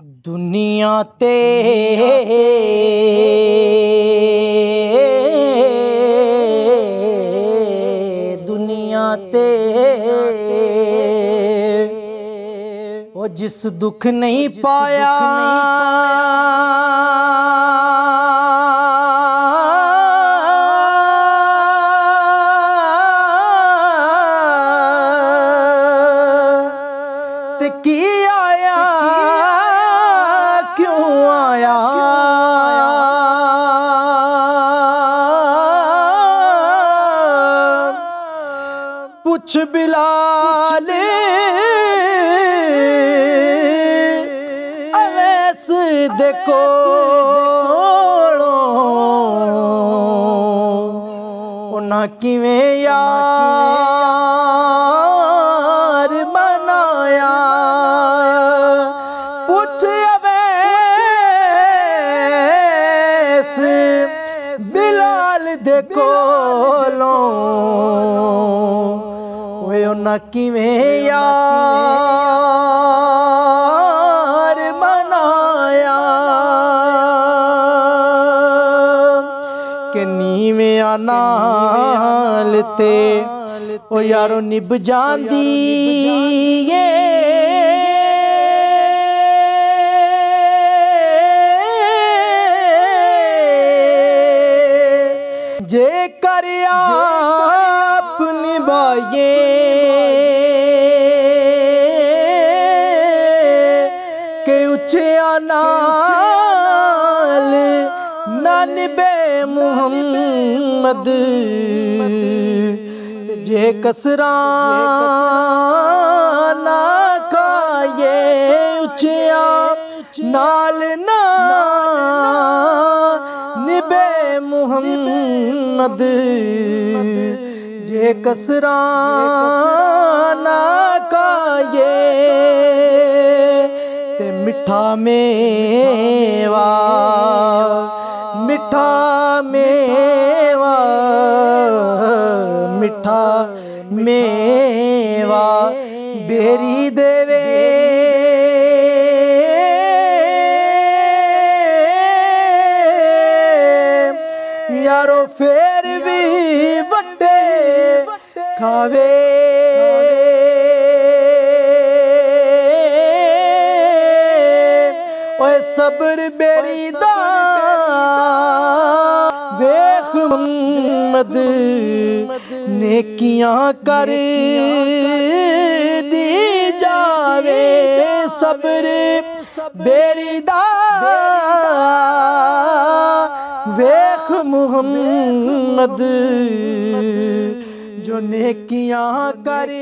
दुनिया ते दुनिया ते वो जिस दुख नहीं पाया ते की आया क्यों आया पूछ बिलाल अवैस दे कोलों उन्हां किवें यार बनाया पूछ अवैस बिलाल दे कोलों उन्हां किवें यार बनाया कि नीवें नाल ते ओ यारो निभ जांदी है जे कर आप निभाए के उच्चिया नाल नानिबे मुहम्मद जे कसरा ना खाए उच्चिया नाल ना निबे मुहम्मद जे कसरा ना खाए ते मिठा मेवा मिठा मेवा मिठा मेवा बेरी देवे यारो फेर भी बट्टे खावे ओए सब्र बेरी दा वेख मुहम्मद नेकियां कर दी जावे सब्र बेरी दा वेख मुहम्मद जो नेकियां कर